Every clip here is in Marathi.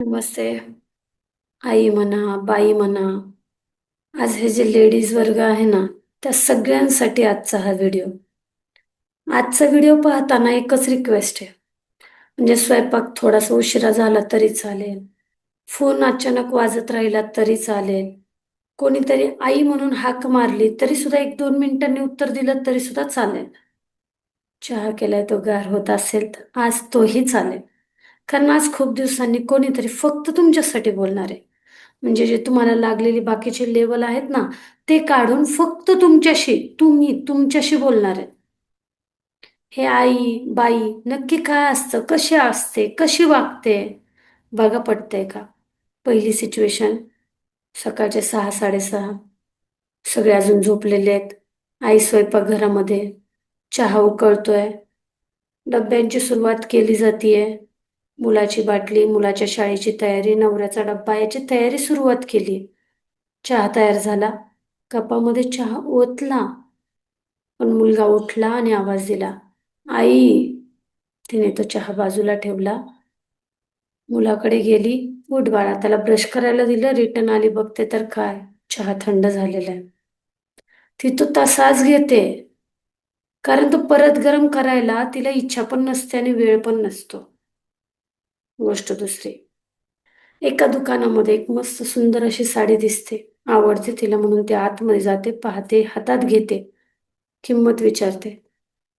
नमस्ते. आई म्हणा, बाई म्हणा, आज हे जे लेडीज वर्ग आहे ना, त्या सगळ्यांसाठी आजचा हा व्हिडिओ. आजचा व्हिडिओ पाहताना एकच रिक्वेस्ट आहे. म्हणजे स्वयंपाक थोडासा उशिरा झाला तरी चालेल. फोन अचानक वाजत राहिला तरी चालेल. कोणीतरी आई म्हणून हाक मारली तरी सुद्धा 1-2 मिनिटांनी उत्तर दिलं तरी सुद्धा चालेल. चहा केलाय तो गार होत असेल तर आज तोही चालेल. कारण आज खूप दिवसांनी कोणीतरी फक्त तुमच्यासाठी बोलणार आहे. म्हणजे जे तुम्हाला लागलेली बाकीचे लेवल आहेत ना, ते काढून फक्त तुमच्याशी, तुम्ही तुमच्याशी बोलणार आहे. हे आई, बाई नक्की काय असतं, कशी असते, कशी वागते, बघा पटतंय का? पहिली सिच्युएशन, सकाळचे 6-6:30, सगळे अजून झोपलेले आहेत. आई स्वयंपाकघरामध्ये, चहा उकळतोय, डब्यांची सुरुवात केली जातीये. मुलाची बाटली, मुलाच्या शाळेची तयारी, नवऱ्याचा डब्बा याची तयारी सुरुवात केली. चहा तयार झाला. कपामध्ये चहा ओतला. पण मुलगा उठला आणि आवाज दिला, आई. तिने तो चहा बाजूला ठेवला. मुलाकडे गेली. उठ बाळा. त्याला ब्रश करायला दिलं. रिटर्न आली, बघते तर काय, चहा थंड झालेला आहे. ती तो तसाच घेते. कारण तो परत गरम करायला तिला इच्छा पण नसते आणि वेळ पण नसतो. गोष्ट दुसरी, एका दुकानामध्ये एक मस्त सुंदर अशी साडी दिसते. आवडते तिला म्हणून ती आतमध्ये जाते, पाहते, हातात घेते, किंमत विचारते.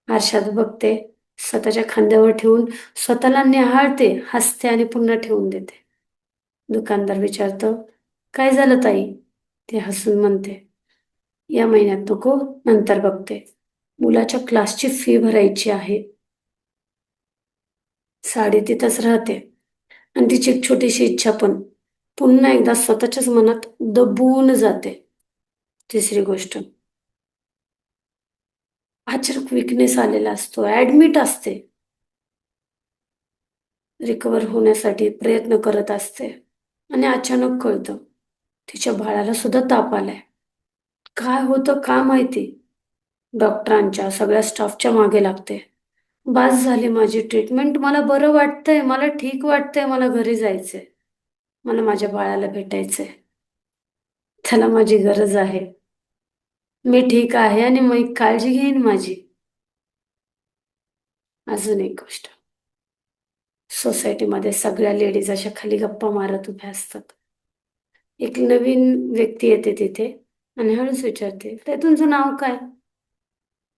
आरशात बघते, स्वतःच्या खांद्यावर ठेवून स्वतःला निहाळते, हसते आणि पुन्हा ठेवून देते. दुकानदार विचारतो, काय झालं ताई? ती हसून म्हणते, या महिन्यात नको, नंतर बघते. मुलाच्या क्लासची फी भरायची आहे. साडी तिथंच राहते आणि तिची एक छोटीशी इच्छा पण पुन्हा एकदा स्वतःच्याच मनात दबून जाते. तिसरी गोष्ट, अचानक विकनेस आलेला असतो, ऍडमिट असते, रिकवर होण्यासाठी प्रयत्न करत असते आणि अचानक कळतं तिच्या बाळाला सुद्धा ताप आलाय. काय होतं का माहिती. डॉक्टरांच्या सगळ्या स्टाफच्या मागे लागते. बास झाली माझी ट्रीटमेंट, मला बरं वाटतंय, मला ठीक वाटतंय, मला घरी जायचंय, मला माझ्या बाळाला भेटायचंय, त्याला माझी गरज आहे, मी ठीक आहे आणि मी काळजी घेईन माझी. अजून एक गोष्ट, सोसायटीमध्ये सगळ्या लेडीज अशा खाली गप्पा मारत उभ्या असतात. एक नवीन व्यक्ती येते तिथे आणि हळूच विचारते, ताई तुमचं नाव काय?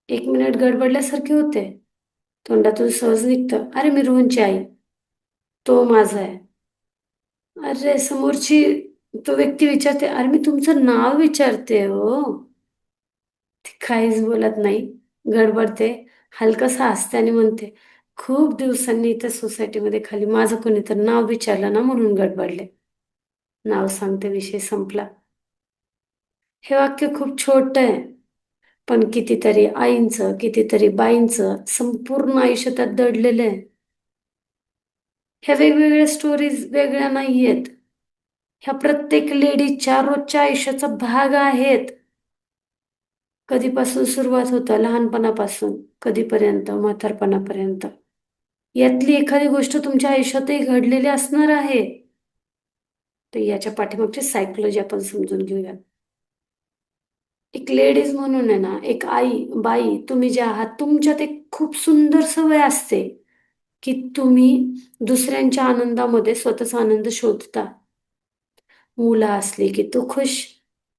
1 मिनिट गडबडल्यासारखे होते. तोंडातून सहज निघतं, अरे मी रोहनची आई, तो माझा आहे. अरे समोरची, तो व्यक्ती विचारते, अरे मी तुमचं नाव विचारते हो. ती काहीच बोलत नाही, गडबडते, हलकसं हसते आणि म्हणते, खूप दिवसांनी इथं सोसायटीमध्ये खाली माझं कोणी तर नाव विचारलं ना म्हणून गडबडले. नाव सांगते, विषय संपला. हे वाक्य खूप छोटं आहे, पण कितीतरी आईंचं, कितीतरी बाईंचं संपूर्ण आयुष्य त्यात दडलेलं आहे. ह्या वेगवेगळ्या स्टोरीज वेगळ्या नाहीयेत. ह्या प्रत्येक लेडीजच्या रोजच्या आयुष्याचा भाग आहेत. कधीपासून सुरुवात होतं, लहानपणापासून कधीपर्यंत म्हातारपणापर्यंत. यातली एखादी गोष्ट तुमच्या आयुष्यातही घडलेली असणार आहे. तर याच्या पाठीमागची सायकोलॉजी आपण समजून घेऊया. एक लेडीज म्हणून आहे ना, एक आई, बाई तुम्ही जे आहात, तुमच्यात एक खूप सुंदर सवय असते, की तुम्ही दुसऱ्यांच्या आनंदामध्ये स्वतःचा आनंद शोधता. मुलं असली की तू खुश,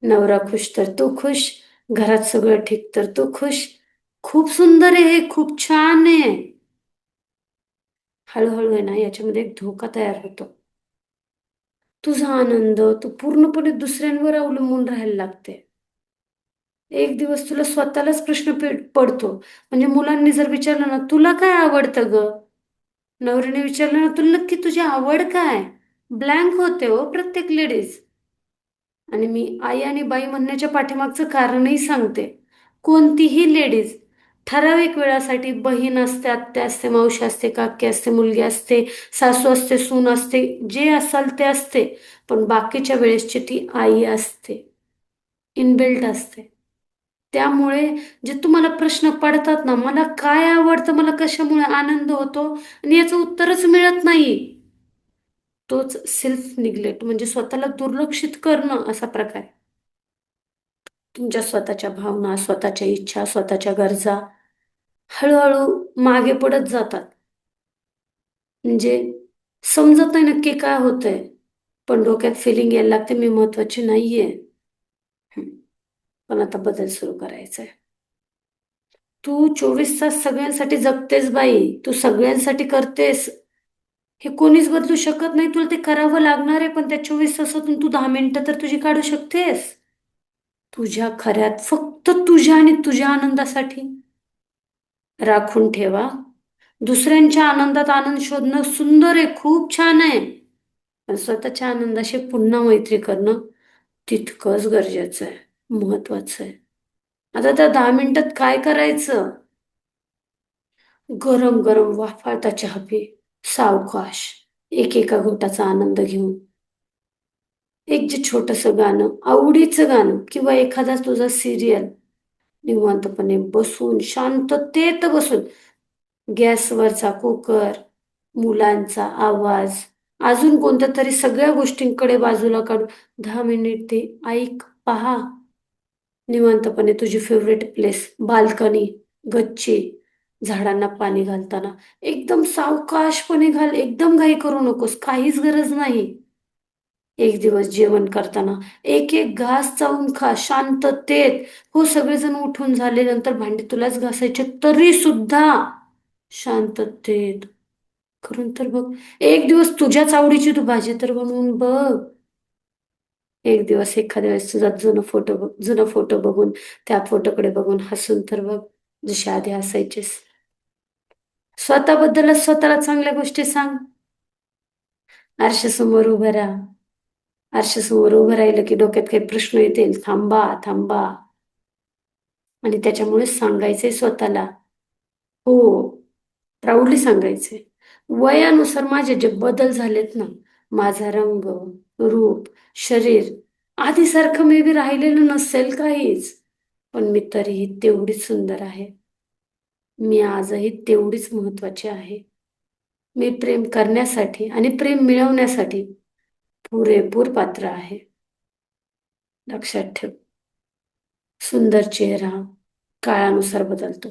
नवरा खुश तर तू खुश, घरात सगळं ठीक तर तू खुश. खूप सुंदर आहे हे, खूप छान आहे. हळूहळू आहे ना, याच्यामध्ये एक धोका तयार होतो. तुझा आनंद तू पूर्णपणे दुसऱ्यांवर अवलंबून राहायला लागते. एक दिवस तुला स्वतःलाच प्रश्न पडतो. म्हणजे मुलांनी जर विचारलं ना, तुला काय आवडतं ग? नवरीने विचारलं ना, तुला नक्की तुझी आवड काय? ब्लँक होते हो प्रत्येक लेडीज. आणि मी आई आणि बाई म्हणण्याच्या पाठीमागचं कारणही सांगते. कोणतीही लेडीज ठराविक वेळासाठी बहीण असते, आत्या असते, मावशी असते, काकी असते, मुलगी असते, सासू असते, सून असते, जे असाल ते असते, पण बाकीच्या वेळेसची ती आई असते, इनबिल्ट असते. त्यामुळे जे तुम्हाला प्रश्न पडतात ना, मला काय आवडतं, मला कशामुळे आनंद होतो आणि याचं उत्तरच मिळत नाही. तोच सेल्फ निग्लेक्ट म्हणजे स्वतःला दुर्लक्षित करणं असा प्रकार आहे. तुमच्या स्वतःच्या भावना, स्वतःच्या इच्छा, स्वतःच्या गरजा हळूहळू मागे पडत जातात. म्हणजे समजत नाही नक्की काय होतंय, पण डोक्यात फिलिंग यायला लागते मी महत्वाची नाहीये. हं, पण आता बदल सुरू करायचा आहे. तू 24 तास सगळ्यांसाठी जगतेस बाई. तू सगळ्यांसाठी करतेस. हे कोणीच बदलू शकत नाही. तुला ते करावं लागणार आहे, पण त्या 24 तासातून तू 10 मिनिटं तर तुझी काढू शकतेस. तुझ्या खऱ्यात फक्त तुझ्या आणि तुझ्या आनंदासाठी राखून ठेवा. दुसऱ्यांच्या आनंदात आनंद शोधणं सुंदर आहे, खूप छान आहे. पण स्वतःच्या आनंदाशी पुन्हा मैत्री करणं तितकंच गरजेचं आहे, महत्वाचं आहे. आता त्या 10 मिनिटात काय करायचं? गरम गरम वाफाळता चहा पी. सावकाश. एकेका घोटाचा आनंद घेऊन. एक जे छोटंसं गाणं, आवडीचं गाणं किंवा एखादा तुझा सिरियल निवांतपणे बसून, शांततेत बसून, गॅसवरचा कुकर, मुलांचा आवाज, अजून कोणत्या तरी सगळ्या गोष्टींकडे बाजूला काढून 10 मिनिट ते ऐक, पहा. निवांतपणे तुझी फेवरेट प्लेस, बाल्कनी, गच्ची, झाडांना पाणी घालताना एकदम सावकाशपणे घाल, एकदम घाई करू नकोस, काहीच गरज नाही. एक दिवस जेवण करताना एक एक घास चावून खा शांततेत. हो, सगळेजण उठून झाले, नंतर भांडी तुलाच घासायचे तरी सुद्धा शांततेत करून तर बघ. एक दिवस तुझ्याच आवडीची तू भाजी तर बनवून बघ. एक दिवस एखाद्या वेळेस तुझा जुना फोटो बघून, त्या फोटोकडे बघून हसून तर बघ, जशी आधी हसायचीस. स्वतःबद्दलच स्वतःला चांगल्या गोष्टी सांग. आरशासमोर उभं राहा. आरशासमोर उभं राहिलं की डोक्यात काही प्रश्न येतील, थांबा थांबा. आणि त्याच्यामुळेच सांगायचंय स्वतःला. हो, प्राऊडली सांगायचंय. वयानुसार माझे जे बदल झालेत ना, माझा रंग, रूप, शरीर आधीसारखं मे बी राहिलेलं नसेल काहीच, पण मी तरीही तेवढीच सुंदर आहे. मी आजही तेवढीच महत्वाची आहे. मी प्रेम करण्यासाठी आणि प्रेम मिळवण्यासाठी पुरेपूर पात्र आहे. लक्षात ठेव. सुंदर चेहरा काळानुसार बदलतो,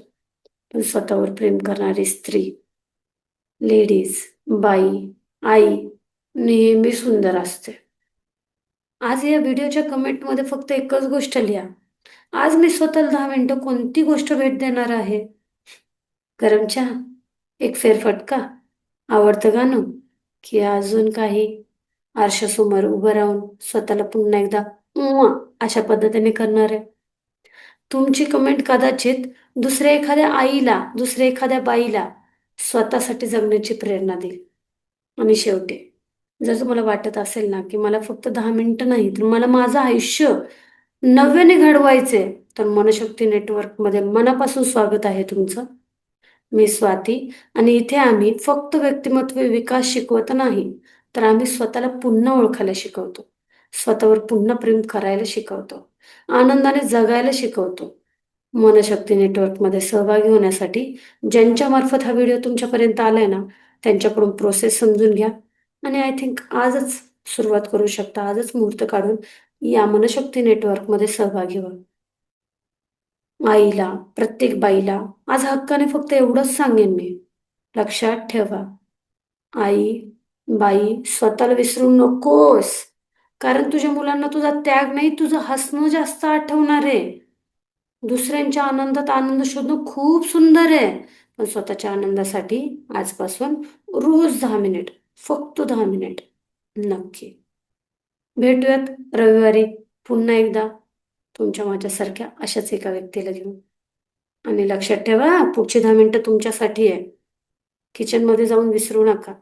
पण स्वतःवर प्रेम करणारी स्त्री, लेडीज, बाई, आई नेहमी सुंदर असते. आज या व्हिडिओच्या कमेंटमध्ये फक्त एकच गोष्ट लिहा. आज मी स्वतःला 10 मिनिटं कोणती गोष्ट भेट देणार आहे? गरम चहा, एक फेरफटका, आवडतं गाणं, की अजून काही? आरशासमोर उभं राहून स्वतःला पुन्हा एकदा उम्मा अशा पद्धतीने करणार आहे. तुमची कमेंट कदाचित दुसऱ्या एखाद्या आईला, दुसऱ्या एखाद्या बाईला स्वतःसाठी जगण्याची प्रेरणा देईल. आणि शेवटी, जर तुम्हाला वाटत असेल ना, की मला फक्त 10 मिनिटं नाही, तर मला माझं आयुष्य नव्याने घडवायचंय, तर मनशक्ती नेटवर्कमध्ये मनापासून स्वागत आहे तुमचं. मी स्वाती आणि इथे आम्ही फक्त व्यक्तिमत्व विकास शिकवत नाही, तर आम्ही स्वतःला पुन्हा ओळखायला शिकवतो. स्वतःवर पुन्हा प्रेम करायला शिकवतो. आनंदाने जगायला शिकवतो. मनशक्ती नेटवर्कमध्ये सहभागी होण्यासाठी ज्यांच्यामार्फत हा व्हिडिओ तुमच्यापर्यंत आलाय ना, त्यांच्याकडून प्रोसेस समजून घ्या. आणि आय थिंक आजच सुरुवात करू शकता. आजच मुहूर्त काढून या मनशक्ती नेटवर्कमध्ये सहभागी व्हा. आईला, प्रत्येक बाईला आज हक्काने फक्त एवढंच सांगेन मी. लक्षात ठेवा, आई, बाई, स्वतःला विसरू नकोस. कारण तुझ्या मुलांना तुझा त्याग नाही, तुझं हसणं जास्त आठवणार आहे. दुसऱ्यांच्या आनंदात आनंद शोधणं खूप सुंदर आहे, पण स्वतःच्या आनंदासाठी आजपासून रोज 10 मिनिट, फक्त 10 मिनिट नक्की. भेटूयात रविवारी पुन्हा एकदा तुमच्या माझ्यासारख्या अशाच एका व्यक्तीला घेऊन. आणि लक्षात ठेवा, पुढची 10 मिनिटं तुमच्यासाठी आहे. किचनमध्ये जाऊन विसरू नका.